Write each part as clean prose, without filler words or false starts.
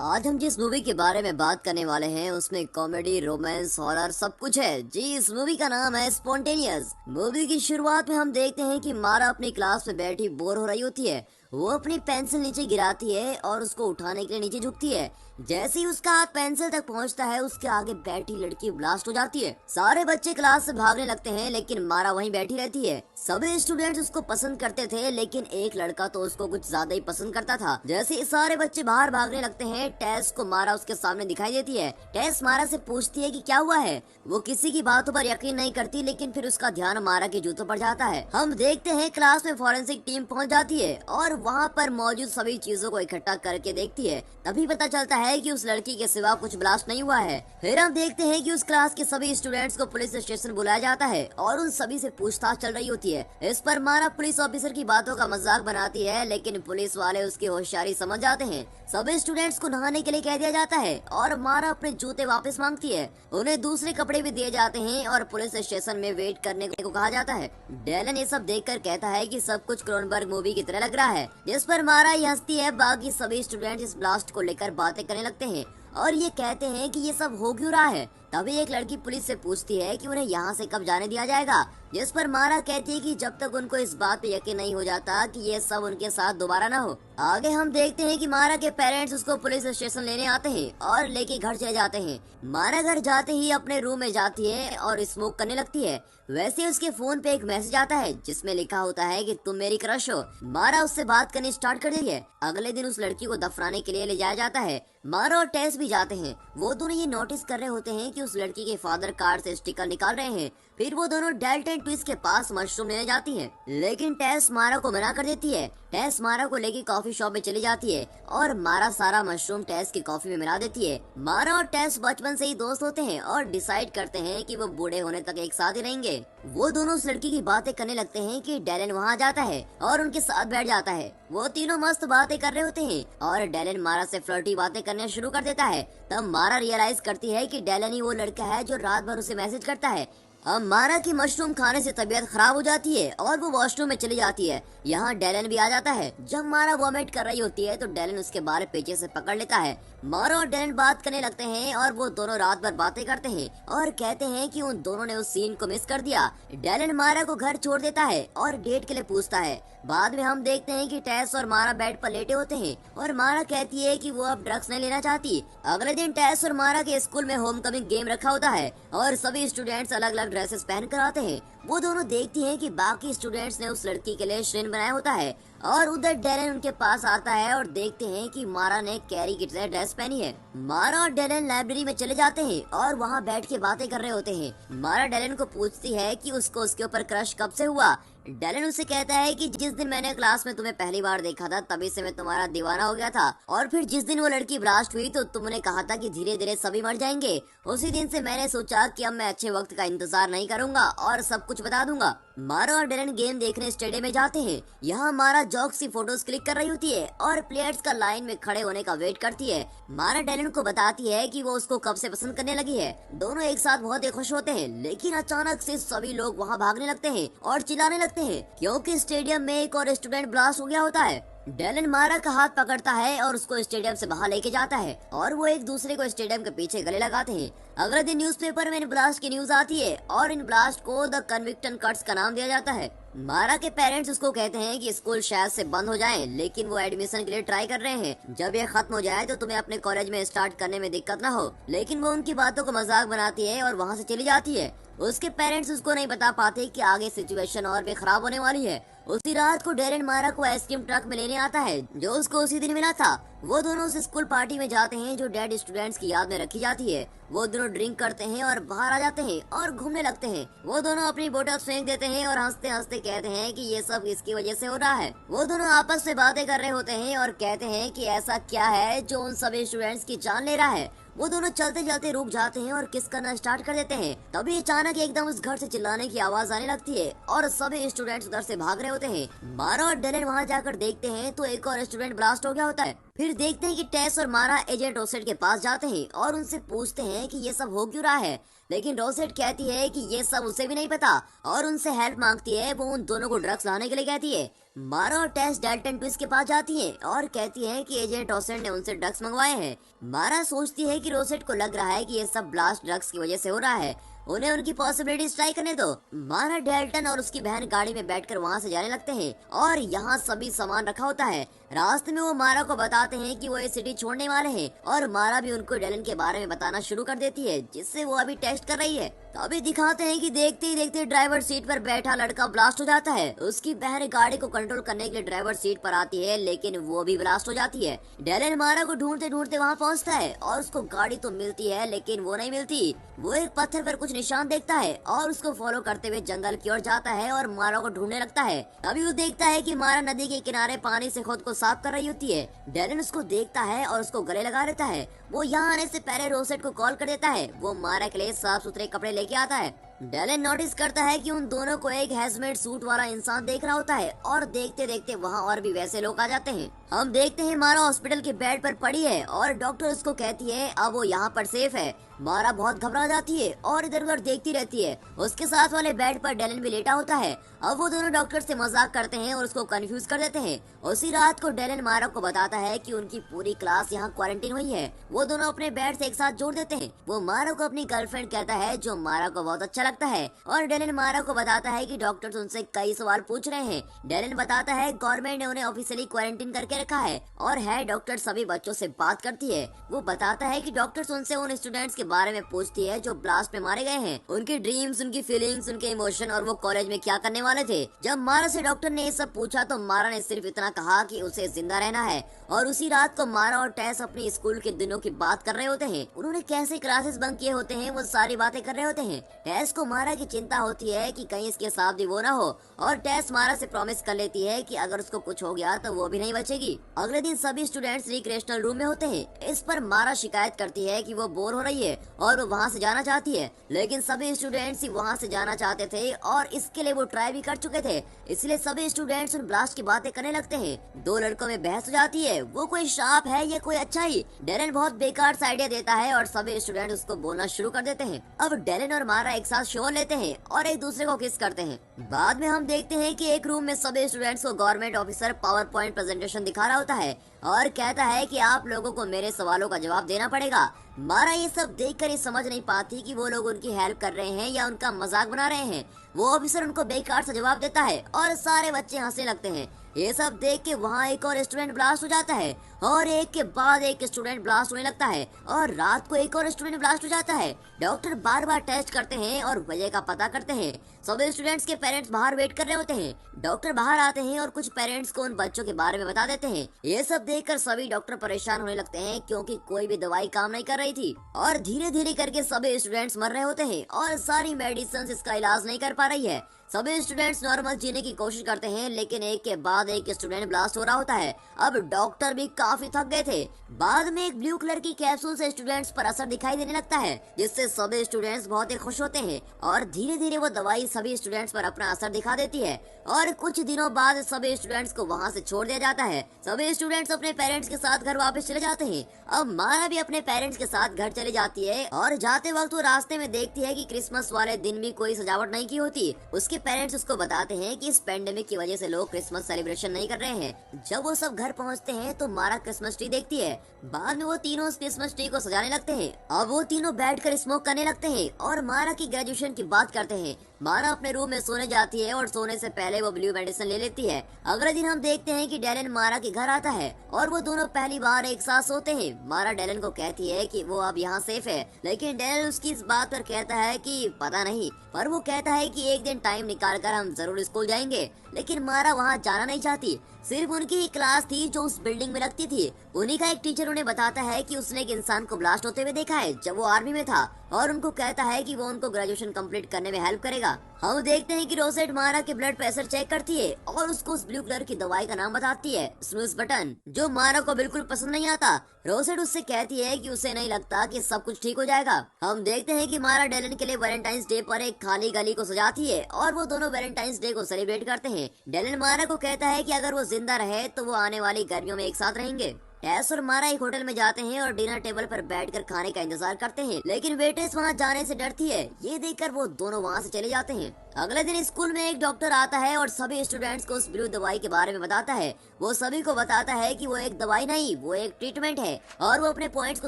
आज हम जिस मूवी के बारे में बात करने वाले हैं उसमें कॉमेडी, रोमांस, हॉरर सब कुछ है जी। इस मूवी का नाम है स्पॉन्टेनियस। मूवी की शुरुआत में हम देखते हैं कि मारा अपनी क्लास में बैठी बोर हो रही होती है। वो अपनी पेंसिल नीचे गिराती है और उसको उठाने के लिए नीचे झुकती है। जैसे ही उसका हाथ पेंसिल तक पहुंचता है उसके आगे बैठी लड़की ब्लास्ट हो जाती है। सारे बच्चे क्लास से भागने लगते हैं लेकिन मारा वहीं बैठी रहती है। सभी स्टूडेंट्स उसको पसंद करते थे लेकिन एक लड़का तो उसको कुछ ज्यादा ही पसंद करता था। जैसे ही सारे बच्चे बाहर भागने लगते हैं टेस को मारा उसके सामने दिखाई देती है। टेस मारा से पूछती है कि क्या हुआ है। वो किसी की बातों पर यकीन नहीं करती लेकिन फिर उसका ध्यान मारा के जूतों पर जाता है। हम देखते हैं क्लास में फॉरेंसिक टीम पहुंच जाती है और वहाँ पर मौजूद सभी चीजों को इकट्ठा करके देखती है। तभी पता चलता है कि उस लड़की के सिवा कुछ ब्लास्ट नहीं हुआ है। फिर हम देखते हैं कि उस क्लास के सभी स्टूडेंट्स को पुलिस स्टेशन बुलाया जाता है और उन सभी से पूछताछ चल रही होती है। इस पर मारा पुलिस ऑफिसर की बातों का मजाक बनाती है लेकिन पुलिस वाले उसकी होशियारी समझ जाते हैं। सभी स्टूडेंट्स को नहाने के लिए कह दिया जाता है और मारा अपने जूते वापस मांगती है। उन्हें दूसरे कपड़े भी दिए जाते हैं और पुलिस स्टेशन में वेट करने को कहा जाता है। डेलन ये सब देखकर कहता है कि सब कुछ क्रोनबर्ग मूवी की तरह लग रहा है, जिस पर मारा ही हंसती है। बाकी सभी स्टूडेंट इस ब्लास्ट को लेकर बातें करने लगते हैं और ये कहते हैं कि ये सब हो क्यों रहा है। तभी एक लड़की पुलिस से पूछती है कि उन्हें यहाँ से कब जाने दिया जाएगा, जिस पर मारा कहती है कि जब तक उनको इस बात पे यकीन नहीं हो जाता कि ये सब उनके साथ दोबारा ना हो। आगे हम देखते हैं कि मारा के पेरेंट्स उसको पुलिस स्टेशन लेने आते हैं और लेके घर चले जाते हैं। मारा घर जाते ही अपने रूम में जाती है और स्मोक करने लगती है। वैसे उसके फोन पे एक मैसेज आता है जिसमें लिखा होता है कि तुम मेरी क्रश हो। मारा उससे बात करनी स्टार्ट कर देती है। अगले दिन उस लड़की को दफनाने के लिए ले जाया जाता है। मारा और टेस भी जाते हैं। वो दोनों ये नोटिस कर रहे होते हैं कि उस लड़की के फादर कार्ड से स्टिकर निकाल रहे हैं। फिर वो दोनों डेल्टन ट्विस्ट के पास मशरूम लेने जाती हैं, लेकिन टेस मारा को मना कर देती है। टेस मारा को लेके कॉफी शॉप में चली जाती है और मारा सारा मशरूम टेस की कॉफी में मिला देती है। मारा और टेस बचपन से ही दोस्त होते हैं और डिसाइड करते हैं कि वो बूढ़े होने तक एक साथ ही रहेंगे। वो दोनों उस लड़की की बातें करने लगते हैं कि डेलन वहाँ जाता है और उनके साथ बैठ जाता है। वो तीनों मस्त बातें कर रहे होते हैं और डेलन मारा से फ्लर्टी बातें करने शुरू कर देता है। तब मारा रियलाइज करती है कि डेलन ही वो लड़का है जो रात भर उसे मैसेज करता है। अब मारा की मशरूम खाने से तबीयत खराब हो जाती है और वो वॉशरूम में चली जाती है। यहाँ डेलन भी आ जाता है। जब मारा वॉमिट कर रही होती है तो डेलन उसके बाल पीछे से पकड़ लेता है। मारा और डेलन बात करने लगते हैं और वो दोनों रात भर बातें करते हैं और कहते हैं कि उन दोनों ने उस सीन को मिस कर दिया। डेलन मारा को घर छोड़ देता है और डेट के लिए पूछता है। बाद में हम देखते हैं कि टेस और मारा बेड पर लेटे होते हैं और मारा कहती है कि वो अब ड्रग्स नहीं लेना चाहती। अगले दिन टेस और मारा के स्कूल में होमकमिंग गेम रखा होता है और सभी स्टूडेंट्स अलग अलग ड्रेसेस पहन कर आते हैं। वो दोनों देखती हैं कि बाकी स्टूडेंट्स ने उस लड़की के लिए श्रेन बनाया होता है और उधर डेलन उनके पास आता है और देखते हैं कि मारा ने कैरी की तरह ड्रेस पहनी है। मारा और डेलन लाइब्रेरी में चले जाते हैं और वहाँ बैठ के बातें कर रहे होते हैं। मारा डेलन को पूछती है कि उसको उसके ऊपर क्रश कब से हुआ। डेलन उसे कहता है कि जिस दिन मैंने क्लास में तुम्हें पहली बार देखा था तभी से मैं तुम्हारा दीवाना हो गया था और फिर जिस दिन वो लड़की ब्लास्ट हुई तो तुमने कहा था कि धीरे धीरे सभी मर जाएंगे। उसी दिन से मैंने सोचा कि अब मैं अच्छे वक्त का इंतजार नहीं करूंगा और सब कुछ बता दूंगा। मारा और डेलन गेम देखने स्टेडियम में जाते हैं। यहाँ मारा जॉक्स की फोटोज क्लिक कर रही होती है और प्लेयर्स का लाइन में खड़े होने का वेट करती है। मारा डेलन को बताती है कि वो उसको कब से पसंद करने लगी है। दोनों एक साथ बहुत ही खुश होते हैं लेकिन अचानक से सभी लोग वहाँ भागने लगते हैं और चिल्लाने लगते हैं क्योंकि स्टेडियम में एक और स्टूडेंट ब्लास्ट हो गया होता है। डेलन मारा का हाथ पकड़ता है और उसको स्टेडियम से बाहर लेके जाता है और वो एक दूसरे को स्टेडियम के पीछे गले लगाते हैं। अगले दिन न्यूज़पेपर में इन ब्लास्ट की न्यूज आती है और इन ब्लास्ट को द कन्विक्टन कट्स का नाम दिया जाता है। मारा के पेरेंट्स उसको कहते हैं कि स्कूल शायद से बंद हो जाए लेकिन वो एडमिशन के लिए ट्राई कर रहे हैं। जब ये खत्म हो जाए तो तुम्हें अपने कॉलेज में स्टार्ट करने में दिक्कत ना हो। लेकिन वो उनकी बातों को मजाक बनाती है और वहाँ से चली जाती है। उसके पेरेंट्स उसको नहीं बता पाते कि आगे सिचुएशन और भी खराब होने वाली है। उसी रात को डेलन मारा को आइसक्रीम ट्रक में लेने आता है जो उसको उसी दिन मिला था। वो दोनों उस स्कूल पार्टी में जाते हैं जो डेड स्टूडेंट्स की याद में रखी जाती है। वो दोनों ड्रिंक करते हैं और बाहर आ जाते हैं और घूमने लगते हैं। वो दोनों अपनी बोतल फेंक देते हैं और हंसते हंसते कहते हैं कि ये सब इसकी वजह से हो रहा है। वो दोनों आपस में बातें कर रहे होते हैं और कहते हैं कि ऐसा क्या है जो उन सभी स्टूडेंट्स की जान ले रहा है। वो दोनों चलते चलते रुक जाते हैं और किस करना स्टार्ट कर देते हैं। तभी अचानक एकदम उस घर से चिल्लाने की आवाज आने लगती है और सभी स्टूडेंट्स उधर से भाग रहे होते हैं। मारा और डेलन वहाँ जाकर देखते हैं तो एक और स्टूडेंट ब्लास्ट हो गया होता है। फिर देखते हैं कि टेस और मारा एजेंट रोसेट के पास जाते हैं और उनसे पूछते हैं कि ये सब हो क्यों रहा है। लेकिन रोसेट कहती है कि ये सब उसे भी नहीं पता और उनसे हेल्प मांगती है। वो उन दोनों को ड्रग्स लाने के लिए कहती है। मारा और टेस डेल्टन ट्विस्ट के पास जाती हैं और कहती हैं कि एजेंट रोसेट ने उनसे ड्रग्स मंगवाए हैं। मारा सोचती है कि रोसेट को लग रहा है कि ये सब ब्लास्ट ड्रग्स की वजह से हो रहा है, उन्हें उनकी पॉसिबिलिटीज ट्राई करने दो। मारा डेल्टन और उसकी बहन गाड़ी में बैठकर वहाँ से जाने लगते हैं और यहाँ सभी सामान रखा होता है। रास्ते में वो मारा को बताते हैं कि वो ये सिटी छोड़ने वाले हैं और मारा भी उनको डेलन के बारे में बताना शुरू कर देती है, जिससे वो अभी टेस्ट कर रही है। तभी दिखाते हैं कि देखते ही देखते ड्राइवर सीट पर बैठा लड़का ब्लास्ट हो जाता है। उसकी बहन गाड़ी को कंट्रोल करने के लिए ड्राइवर सीट पर आती है, लेकिन वो भी ब्लास्ट हो जाती है। डेलन मारा को ढूंढते ढूंढते वहाँ पहुँचता है और उसको गाड़ी तो मिलती है, लेकिन वो नहीं मिलती। वो एक पत्थर पर कुछ निशान देखता है और उसको फॉलो करते हुए जंगल की ओर जाता है और मारा को ढूंढने लगता है। तभी वो देखता है कि मारा नदी के किनारे पानी से खुद को साफ कर रही होती है। डेलन उसको देखता है और उसको गले लगा लेता है। वो यहाँ आने से पहले रोसेट को कॉल कर देता है। वो मारा के लिए साफ सुथरे कपड़े लेके आता है। डेलन नोटिस करता है कि उन दोनों को एक हैजमेट सूट वाला इंसान देख रहा होता है और देखते देखते वहाँ और भी वैसे लोग आ जाते हैं। हम देखते हैं मारा हॉस्पिटल के बेड पर पड़ी है और डॉक्टर उसको कहती है अब वो यहाँ पर सेफ है। मारा बहुत घबरा जाती है और इधर उधर देखती रहती है। उसके साथ वाले बेड पर डेलन भी लेटा होता है। अब वो दोनों डॉक्टर से मजाक करते हैं और उसको कंफ्यूज कर देते हैं। उसी रात को डेलन मारा को बताता है कि उनकी पूरी क्लास यहाँ क्वारंटीन हुई है। वो दोनों अपने बेड से एक साथ जोड़ देते हैं। वो मारा को अपनी गर्लफ्रेंड कहता है, जो मारा को बहुत अच्छा लगता है, और डेलन मारा को बताता है कि डॉक्टर्स उनसे कई सवाल पूछ रहे हैं। डेलन बताता है गवर्नमेंट ने उन्हें ऑफिशियली क्वारंटीन करके रखा है और है डॉक्टर सभी बच्चों से बात करती है। वो बताता है कि डॉक्टर्स उनसे उन स्टूडेंट्स के बारे में पूछती है जो ब्लास्ट में मारे गए हैं, उनकी ड्रीम्स, उनकी फीलिंग्स, उनके इमोशन और वो कॉलेज में क्या करने वाले थे। जब मारा से डॉक्टर ने ये सब पूछा तो मारा ने सिर्फ इतना कहा कि उसे जिंदा रहना है। और उसी रात को मारा और टेस अपनी स्कूल के दिनों की बात कर रहे होते हैं। उन्होंने कैसे क्लासेस बंक किए होते हैं वो सारी बातें कर रहे होते हैं। टेस को मारा की चिंता होती है कि कहीं इसके साथ भी वो ना हो और टेस मारा से प्रॉमिस कर लेती है कि अगर उसको कुछ हो गया तो वो भी नहीं बचेगी। अगले दिन सभी स्टूडेंट्स रिक्रिएशनल रूम में होते हैं। इस पर मारा शिकायत करती है कि वो बोर हो रही है और वो वहाँ से जाना चाहती है, लेकिन सभी स्टूडेंट्स ही वहाँ से जाना चाहते थे और इसके लिए वो ट्राई भी कर चुके थे। इसलिए सभी स्टूडेंट्स उन ब्लास्ट की बातें करने लगते हैं। दो लड़कों में बहस हो जाती है, वो कोई श्राप है या कोई अच्छा ही। डेलन बहुत बेकार सा आइडिया देता है और सभी स्टूडेंट उसको बोलना शुरू कर देते हैं। अब डेलन और मारा एक साथ शो लेते हैं और एक दूसरे को किस करते हैं। बाद में हम देखते हैं कि एक रूम में सभी स्टूडेंट्स को government officer power point presentation दिखा रहा होता है और कहता है कि आप लोगों को मेरे सवालों का जवाब देना पड़ेगा। मारा ये सब देखकर ये समझ नहीं पाती कि वो लोग उनकी हेल्प कर रहे हैं या उनका मजाक बना रहे हैं। वो ऑफिसर उनको बेकार सा जवाब देता है और सारे बच्चे हंसने लगते हैं। ये सब देख के वहाँ एक और स्टूडेंट ब्लास्ट हो जाता है और एक के बाद एक स्टूडेंट ब्लास्ट होने लगता है और रात को एक और स्टूडेंट ब्लास्ट हो जाता है। डॉक्टर बार बार टेस्ट करते हैं और वजह का पता करते हैं। सभी स्टूडेंट्स के पेरेंट्स बाहर वेट कर रहे होते हैं। डॉक्टर बाहर आते हैं और कुछ पेरेंट्स को उन बच्चों के बारे में बता देते हैं। ये सब देखकर सभी डॉक्टर परेशान होने लगते हैं क्योंकि कोई भी दवाई काम नहीं कर रही थी और धीरे धीरे करके सभी स्टूडेंट्स मर रहे होते हैं और सारी मेडिसिन इसका इलाज नहीं कर पा रही है। सभी स्टूडेंट्स नॉर्मल जीने की कोशिश करते हैं, लेकिन एक के बाद एक स्टूडेंट ब्लास्ट हो रहा होता है। अब डॉक्टर भी काफी थक गए थे। बाद में एक ब्लू कलर की कैप्सूल से स्टूडेंट्स पर असर दिखाई देने लगता है, जिससे सभी स्टूडेंट्स बहुत ही खुश होते हैं और धीरे धीरे वो दवाई सभी स्टूडेंट्स पर अपना असर दिखा देती है और कुछ दिनों बाद सभी स्टूडेंट्स को वहाँ से छोड़ दिया जाता है। सभी स्टूडेंट्स अपने पेरेंट्स के साथ घर वापस चले जाते हैं। अब मारा भी अपने पेरेंट्स के साथ घर चली जाती है और जाते वक्त वो रास्ते में देखती है कि क्रिसमस वाले दिन भी कोई सजावट नहीं की होती। उसके पेरेंट्स उसको बताते हैं कि इस पेंडेमिक की वजह से लोग क्रिसमस सेलिब्रेशन नहीं कर रहे हैं। जब वो सब घर पहुंचते हैं तो मारा क्रिसमस ट्री देखती है। बाद में वो तीनों उस क्रिसमस ट्री को सजाने लगते हैं। अब वो तीनों बैठकर स्मोक करने लगते हैं और मारा की ग्रेजुएशन की बात करते हैं। मारा अपने रूम में सोने जाती है और सोने से पहले वो ब्लू मेडिसिन ले लेती है। अगले दिन हम देखते हैं कि डेलन मारा के घर आता है और वो दोनों पहली बार एक साथ सोते हैं। मारा डेलन को कहती है कि वो अब यहाँ सेफ है, लेकिन डेलन उसकी इस बात पर कहता है कि पता नहीं, पर वो कहता है कि एक दिन टाइम निकालकर हम जरूर स्कूल जाएंगे। लेकिन मारा वहाँ जाना नहीं चाहती। सिर्फ उनकी ही क्लास थी जो उस बिल्डिंग में लगती थी। उन्हीं का एक टीचर उन्हें बताता है कि उसने एक इंसान को ब्लास्ट होते हुए देखा है जब वो आर्मी में था और उनको कहता है कि वो उनको ग्रेजुएशन कंप्लीट करने में हेल्प करेगा। हम देखते हैं कि रोसेट मारा के ब्लड प्रेशर चेक करती है और उसको उस ब्लू कलर की दवाई का नाम बताती है, स्नूज बटन, जो मारा को बिल्कुल पसंद नहीं आता। रोसेट उससे कहती है कि उसे नहीं लगता कि सब कुछ ठीक हो जाएगा। हम देखते हैं कि मारा डेलन के लिए वैलेंटाइंस डे पर एक खाली गली को सजाती है और वो दोनों वैलेंटाइंस डे को सेलिब्रेट करते हैं। डेलन मारा को कहता है कि अगर वो जिंदा रहे तो वो आने वाली गर्मियों में एक साथ रहेंगे। टेस और मारा एक होटल में जाते हैं और डिनर टेबल पर बैठकर खाने का इंतजार करते हैं, लेकिन वेट्रेस वहाँ जाने से डरती है। ये देखकर वो दोनों वहाँ से चले जाते हैं। अगले दिन स्कूल में एक डॉक्टर आता है और सभी स्टूडेंट्स को उस ब्लू दवाई के बारे में बताता है। वो सभी को बताता है कि वो एक दवाई नहीं, वो एक ट्रीटमेंट है, और वो अपने पॉइंट्स को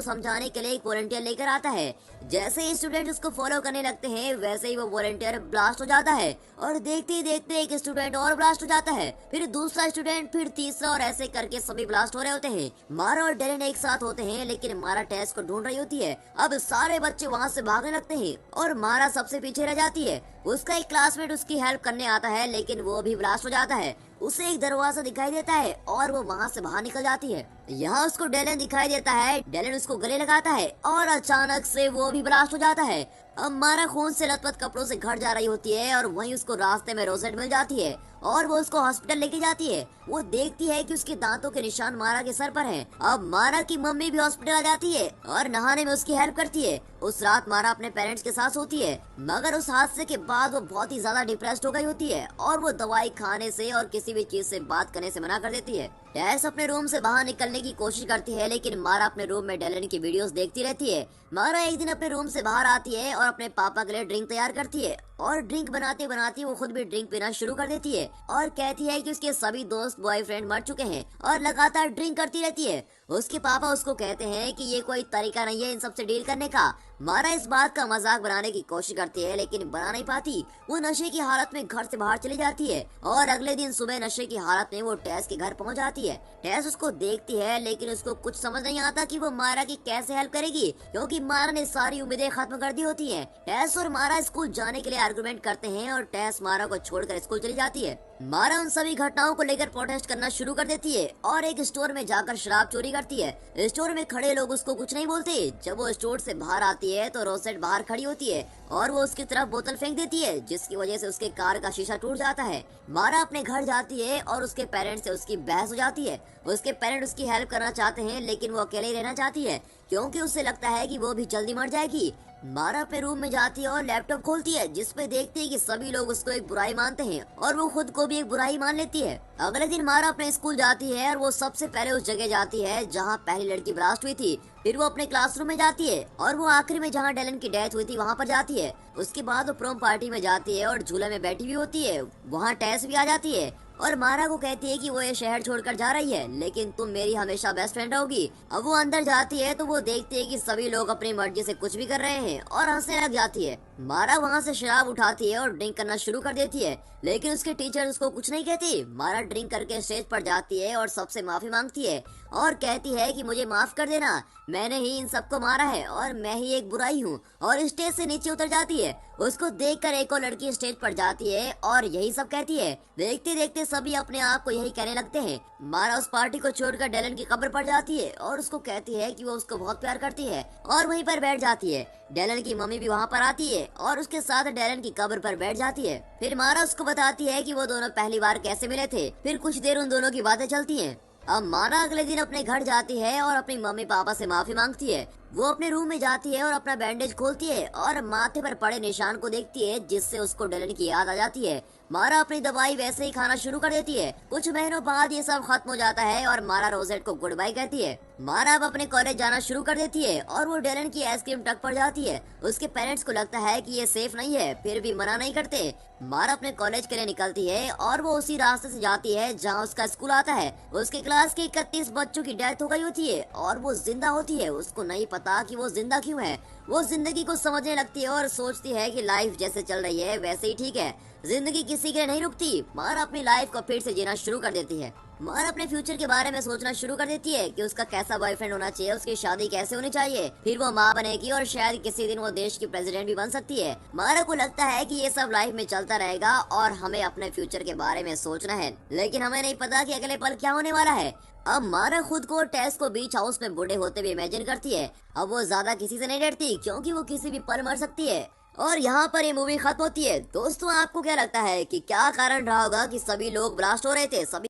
समझाने के लिए एक वॉलंटियर लेकर आता है। जैसे ही स्टूडेंट उसको फॉलो करने लगते हैं वैसे ही वो वॉलंटियर ब्लास्ट हो जाता है, और देखते ही देखते एक स्टूडेंट और ब्लास्ट हो जाता है, फिर दूसरा स्टूडेंट, फिर तीसरा, और ऐसे करके सभी ब्लास्ट हो रहे होते हैं। मारा और डेलन एक साथ होते हैं, लेकिन मारा टेस को ढूंढ रही होती है। अब सारे बच्चे वहाँ से भागने लगते हैं और मारा सबसे पीछे रह जाती है। उसका एक क्लासमेट उसकी हेल्प करने आता है, लेकिन वो भी ब्लास्ट हो जाता है। उसे एक दरवाजा दिखाई देता है और वो वहाँ से बाहर निकल जाती है। यहाँ उसको डेलन दिखाई देता है। डेलन उसको गले लगाता है और अचानक से वो भी ब्लास्ट हो जाता है। अब मारा खून से लथपथ कपड़ों से घर जा रही होती है और वहीं उसको रास्ते में रोसेट मिल जाती है और वो उसको हॉस्पिटल लेके जाती है। वो देखती है कि उसके दांतों के निशान मारा के सर पर हैं। अब मारा की मम्मी भी हॉस्पिटल आ जाती है और नहाने में उसकी हेल्प करती है। उस रात मारा अपने पेरेंट्स के साथ सोती है, मगर उस हादसे के बाद वो बहुत ही ज्यादा डिप्रेस्ड हो गई होती है और वो दवाई खाने से और किसी भी चीज से बात करने से मना कर देती है। टेस अपने रूम से बाहर निकलने की कोशिश करती है, लेकिन मारा अपने रूम में डेलन की वीडियोस देखती रहती है। मारा एक दिन अपने रूम से बाहर आती है और अपने पापा के लिए ड्रिंक तैयार करती है, और ड्रिंक बनाते बनाते वो खुद भी ड्रिंक पीना शुरू कर देती है और कहती है कि उसके सभी दोस्त बॉयफ्रेंड मर चुके हैं और लगातार ड्रिंक करती रहती है। उसके पापा उसको कहते हैं कि ये कोई तरीका नहीं है इन सब से डील करने का। मारा इस बात का मजाक बनाने की कोशिश करती है, लेकिन बना नहीं पाती। वो नशे की हालत में घर से बाहर चली जाती है और अगले दिन सुबह नशे की हालत में वो टेस के घर पहुंच जाती है। टेस उसको देखती है, लेकिन उसको कुछ समझ नहीं आता कि वो मारा की कैसे हेल्प करेगी, क्योंकि मारा ने सारी उम्मीदें खत्म कर दी होती है। टेस और मारा स्कूल जाने के लिए आर्गुमेंट करते हैं और टेस मारा को छोड़कर स्कूल चली जाती है। मारा उन सभी घटनाओं को लेकर प्रोटेस्ट करना शुरू कर देती है और एक स्टोर में जाकर शराब चोरी करती है। स्टोर में खड़े लोग उसको कुछ नहीं बोलते। जब वो स्टोर से बाहर आती है तो रोसेट बाहर खड़ी होती है और वो उसकी तरफ बोतल फेंक देती है, जिसकी वजह से उसके कार का शीशा टूट जाता है। मारा अपने घर जाती है और उसके पेरेंट्स से उसकी बहस हो जाती है। उसके पेरेंट्स उसकी हेल्प करना चाहते हैं, लेकिन वो अकेले ही रहना चाहती है क्योंकि उसे लगता है कि वो भी जल्दी मर जाएगी। मारा अपने रूम में जाती है और लैपटॉप खोलती है, जिसपे देखती है कि सभी लोग उसको एक बुराई मानते हैं और वो खुद को भी एक बुराई मान लेती है। अगले दिन मारा अपने स्कूल जाती है और वो सबसे पहले उस जगह जाती है जहाँ पहली लड़की ब्लास्ट हुई थी। फिर वो अपने क्लासरूम में जाती है और वो आखिरी में जहाँ डेलन की डेथ हुई थी वहाँ पर जाती है। उसके बाद वो प्रोम पार्टी में जाती है और झूले में बैठी हुई होती है। वहाँ टेस भी आ जाती है और मारा को कहती है कि वो ये शहर छोड़कर जा रही है, लेकिन तुम मेरी हमेशा बेस्ट फ्रेंड होगी। अब वो अंदर जाती है तो वो देखती है कि सभी लोग अपनी मर्जी से कुछ भी कर रहे हैं और हंसने लग जाती है। मारा वहाँ से शराब उठाती है और ड्रिंक करना शुरू कर देती है, लेकिन उसके टीचर उसको कुछ नहीं कहती। मारा ड्रिंक करके स्टेज पर जाती है और सबसे माफी मांगती है और कहती है कि मुझे माफ कर देना, मैंने ही इन सबको मारा है और मैं ही एक बुराई हूँ, और स्टेज से नीचे उतर जाती है। उसको देखकर एक और लड़की स्टेज पर जाती है और यही सब कहती है। देखते देखते सभी अपने आप को यही कहने लगते हैं। मारा उस पार्टी को छोड़कर डेलन की कब्र पर जाती है और उसको कहती है कि वो उसको बहुत प्यार करती है और वहीं पर बैठ जाती है। डेलन की मम्मी भी वहाँ पर आती है और उसके साथ डेलन की कब्र पर बैठ जाती है। फिर मारा उसको बताती है कि वो दोनों पहली बार कैसे मिले थे। फिर कुछ देर उन दोनों की बातें चलती हैं। अब मारा अगले दिन अपने घर जाती है और अपनी मम्मी पापा से माफी मांगती है। वो अपने रूम में जाती है और अपना बैंडेज खोलती है और माथे पर पड़े निशान को देखती है, जिससे उसको डेलन की याद आ जाती है। मारा अपनी दवाई वैसे ही खाना शुरू कर देती है। कुछ महीनों बाद ये सब खत्म हो जाता है और मारा रोजेट को गुड बाय कहती है। मारा अब अपने कॉलेज जाना शुरू कर देती है और वो डेलन की आइसक्रीम ट्रक पर जाती है। उसके पेरेंट्स को लगता है कि ये सेफ नहीं है, फिर भी मना नहीं करते। मारा अपने कॉलेज के लिए निकलती है और वो उसी रास्ते से जाती है जहाँ उसका स्कूल आता है। उसके क्लास के 31 बच्चों की डेथ हो गई होती है और वो जिंदा होती है। उसको नहीं पता कि वो जिंदा क्यों है। वो जिंदगी को समझने लगती है और सोचती है कि लाइफ जैसे चल रही है वैसे ही ठीक है, जिंदगी किसी के लिए नहीं रुकती। मारा अपनी लाइफ को फिर से जीना शुरू कर देती है। मारा अपने फ्यूचर के बारे में सोचना शुरू कर देती है कि उसका कैसा बॉयफ्रेंड होना चाहिए, उसकी शादी कैसे होनी चाहिए, फिर वो माँ बनेगी और शायद किसी दिन वो देश की प्रेसिडेंट भी बन सकती है। मारा को लगता है कि ये सब लाइफ में चलता रहेगा और हमें अपने फ्यूचर के बारे में सोचना है, लेकिन हमें नहीं पता कि अगले पल क्या होने वाला है। अब मारा खुद को टेस को बीच हाउस में बूढ़े होते हुए इमेजिन करती है। अब वो ज्यादा किसी से नहीं डरती क्योंकि वो किसी भी पल मर सकती है। और यहाँ पर ये मूवी खत्म होती है। दोस्तों, आपको क्या लगता है कि क्या कारण रहा होगा कि सभी लोग ब्लास्ट हो रहे थे? सभी